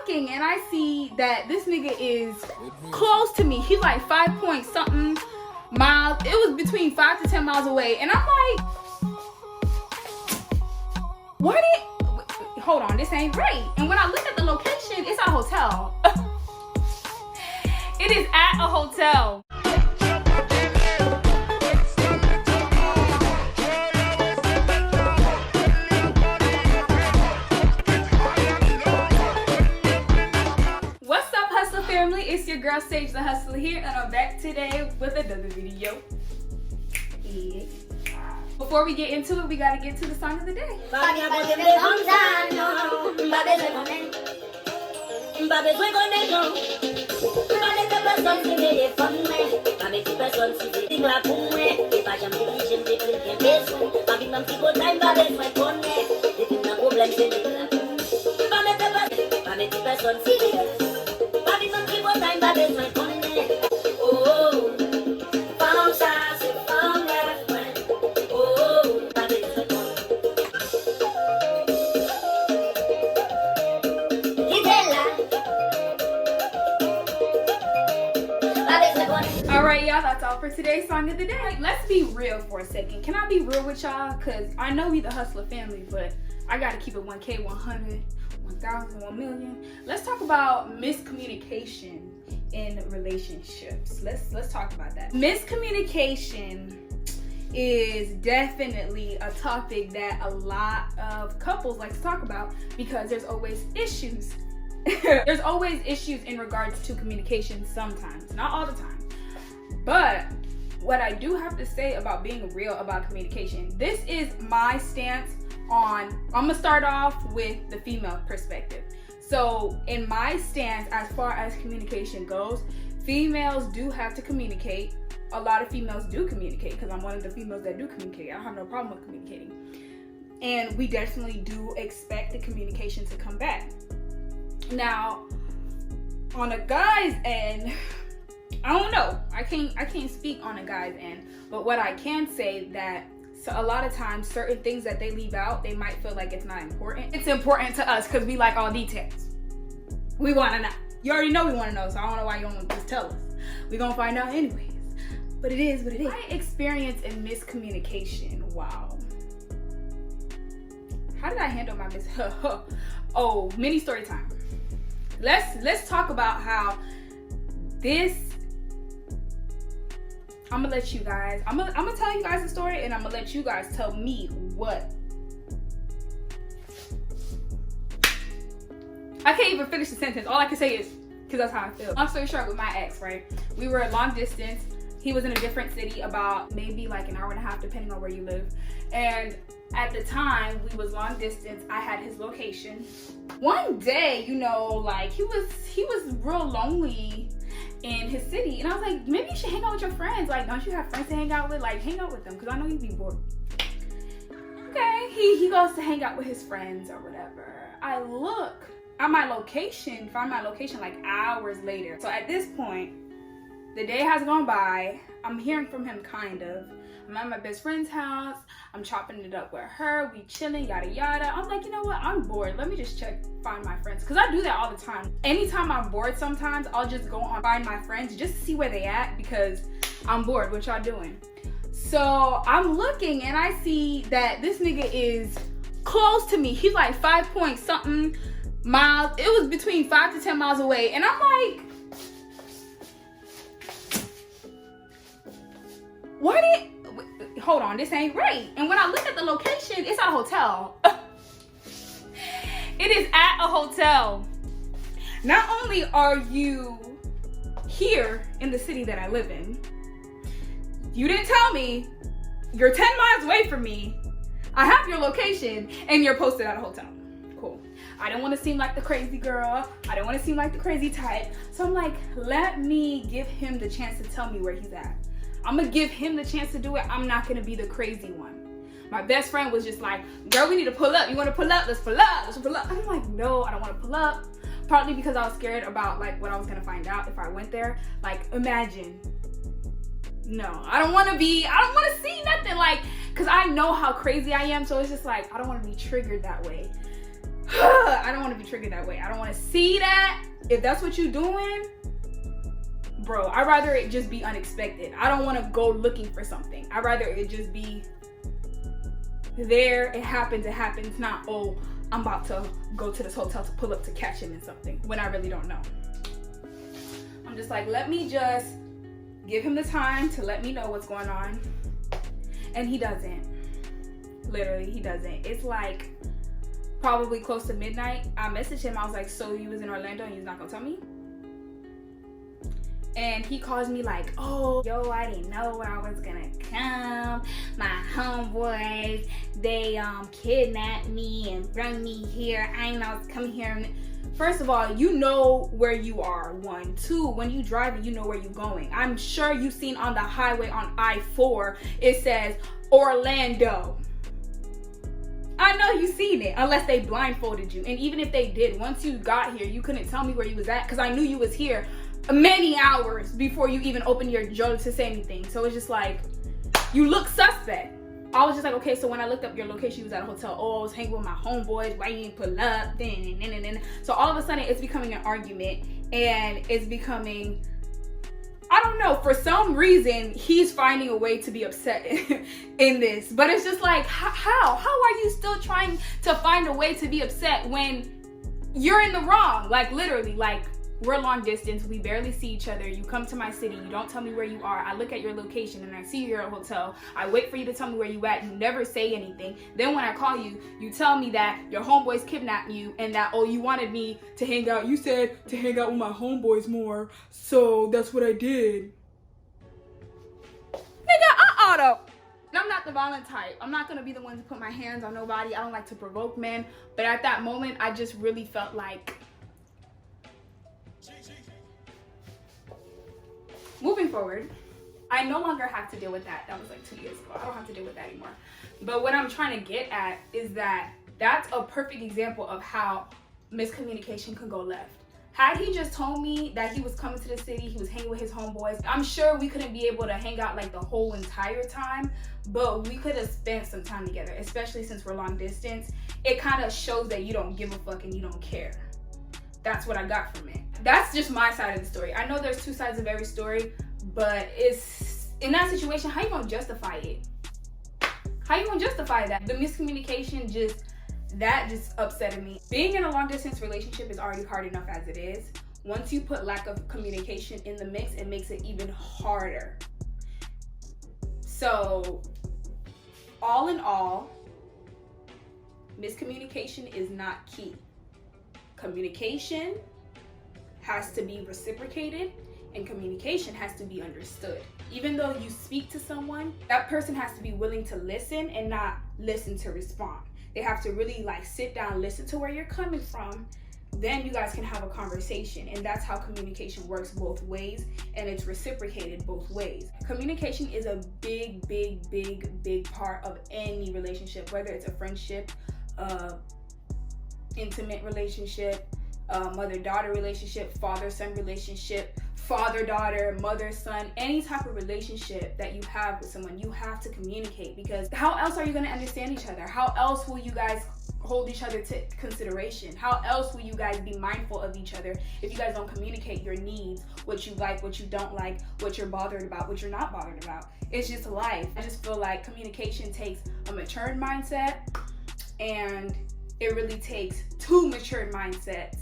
looking and I see that this nigga is close to me. He's like 5 point something miles. It was between 5 to 10 miles away. And I'm like, hold on, this ain't right. And when I look at the location, it's at a hotel. It is at a hotel. Family, it's your girl SageTheHustla here, and I'm back today with another video. Yeah. Before we get into it, we gotta get to the song of the day. Alright y'all, that's all for today's song of the day. Let's be real for a second. Can I be real with y'all? Cause I know we the Hustler family, but I gotta keep it 1K, 100, 1,000, 1 million. Let's talk about miscommunication in relationships. Let's talk about that. Miscommunication is definitely a topic that a lot of couples like to talk about because there's always issues. There's always issues in regards to communication sometimes, not all the time. But what I do have to say about being real about communication, this is my stance on, I'm gonna start off with the female perspective. So in my stance, as far as communication goes, females do have to communicate. A lot of females do communicate because I'm one of the females that do communicate. I have no problem with communicating. And we definitely do expect the communication to come back. Now, on a guy's end, I don't know. I can't speak on a guy's end, but what I can say that a lot of times certain things that they leave out, they might feel like it's not important. It's important to us because we like all details. We want to know. You already know we want to know, so I don't know why you don't just tell us. We're gonna find out anyways. But it is what it is. My experience in miscommunication. Wow. How did I handle my Oh, mini story time. Let's talk about how this. I'm gonna let you guys. I'm gonna tell you guys the story, and I'm gonna let you guys tell me what. I can't even finish the sentence. All I can say is, because that's how I feel. Long story short, with my ex, right? We were long distance. He was in a different city, about maybe like an hour and a half, depending on where you live. And at the time, we was long distance. I had his location. One day, you know, like he was real lonely in his city, and I was like, maybe you should hang out with your friends. Like, don't you have friends to hang out with? Like, hang out with them, because I know you'd be bored. Okay, he goes to hang out with his friends or whatever. I look at my location, find my location like hours later. So at this point, the day has gone by. I'm hearing from him kind of. I'm at my best friend's house. I'm chopping it up with her. We chilling, yada yada. I'm like, you know what? I'm bored. Let me just find my friends. Because I do that all the time. Anytime I'm bored sometimes, I'll just go on find my friends just to see where they at because I'm bored. What y'all doing? So I'm looking and I see that this nigga is close to me. He's like 5 point something miles. It was between 5 to 10 miles away. And I'm like, hold on, this ain't right. And when I look at the location, it's at a hotel. It is at a hotel. Not only are you here in the city that I live in, you didn't tell me you're 10 miles away from me. I have your location and you're posted at a hotel. Cool. I didn't want to seem like the crazy girl. I didn't want to seem like the crazy type. So I'm like, let me give him the chance to tell me where he's at. I'm gonna give him the chance to do it. I'm not gonna be the crazy one. My best friend was just like, girl, we need to pull up. You wanna pull up? Let's pull up. Let's pull up. I'm like, no, I don't wanna pull up. Partly because I was scared about like what I was gonna find out if I went there. Like, imagine. No, I don't wanna see nothing like, cause I know how crazy I am. So it's just like, I don't wanna be triggered that way. I don't want to be triggered that way. I don't want to see that. If that's what you're doing, bro, I'd rather it just be unexpected. I don't want to go looking for something. I'd rather it just be there. It happens, not, oh, I'm about to go to this hotel to pull up to catch him in something when I really don't know. I'm just like, let me just give him the time to let me know what's going on. And he doesn't. Literally, he doesn't. It's like probably close to midnight. I messaged him. I was like, so you was in Orlando and you was not gonna tell me? And he calls me like, oh, yo, I didn't know I was gonna come. My homeboys, they kidnapped me and brought me here. I didn't know I was coming here. First of all, you know where you are, 1. 2, when you driving, you know where you're going. I'm sure you've seen on the highway on I-4, it says Orlando. I know you seen it, unless they blindfolded you. And even if they did, once you got here, you couldn't tell me where you was at because I knew you was here many hours before you even opened your jaw to say anything. So it's just like, you look suspect. I was just like, okay, so when I looked up your location, you was at a hotel. Oh, I was hanging with my homeboys. Why you didn't pull up? Then. So all of a sudden, it's becoming an argument, and it's becoming, I don't know, for some reason, he's finding a way to be upset in this. But it's just like, how? How are you still trying to find a way to be upset when you're in the wrong? Like, literally, like, we're long distance. We barely see each other. You come to my city. You don't tell me where you are. I look at your location and I see you're at a hotel. I wait for you to tell me where you at. You never say anything. Then when I call you, you tell me that your homeboys kidnapped you and that, oh, you wanted me to hang out. You said to hang out with my homeboys more. So that's what I did. Nigga, though. I'm not the violent type. I'm not going to be the one to put my hands on nobody. I don't like to provoke men. But at that moment, I just really felt like, moving forward, I no longer have to deal with that. That was like 2 years ago. I don't have to deal with that anymore. But what I'm trying to get at is that that's a perfect example of how miscommunication can go left. Had he just told me that he was coming to the city, he was hanging with his homeboys, I'm sure we couldn't be able to hang out like the whole entire time, but we could have spent some time together, especially since we're long distance. It kind of shows that you don't give a fuck and you don't care. That's what I got from it. That's just my side of the story. I know there's 2 sides of every story, but it's in that situation, how you gonna justify it? How you gonna justify that? The miscommunication just upsetted me. Being in a long distance relationship is already hard enough as it is. Once you put lack of communication in the mix, it makes it even harder. So, all in all, miscommunication is not key. Communication has to be reciprocated and communication has to be understood. Even though you speak to someone, that person has to be willing to listen and not listen to respond. They have to really like sit down, listen to where you're coming from. Then you guys can have a conversation, and that's how communication works both ways, and it's reciprocated both ways. Communication is a big part of any relationship, whether it's a friendship, intimate relationship, mother-daughter relationship, father-son relationship, father-daughter, mother-son, any type of relationship that you have with someone, you have to communicate, because how else are you going to understand each other? How else will you guys hold each other to consideration? How else will you guys be mindful of each other if you guys don't communicate your needs, what you like, what you don't like, what you're bothered about, what you're not bothered about? It's just life. I just feel like communication takes a matured mindset, and it really takes 2 matured mindsets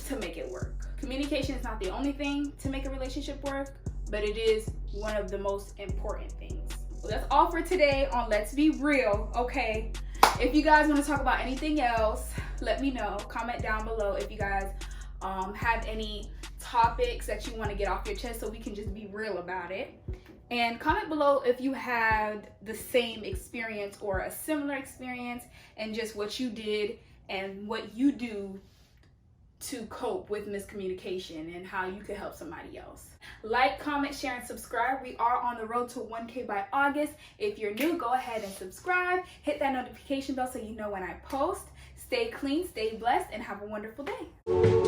to make it work. Communication is not the only thing to make a relationship work, but it is one of the most important things. Well, that's all for today on Let's Be Real, okay? If you guys want to talk about anything else, let me know. Comment down below if you guys have any topics that you want to get off your chest so we can just be real about it. And comment below if you had the same experience or a similar experience, and just what you did and what you do to cope with miscommunication and how you could help somebody else. Like, comment, share, and subscribe. We are on the road to 1K by August. If you're new, go ahead and subscribe. Hit that notification bell so you know when I post. Stay clean, stay blessed, and have a wonderful day.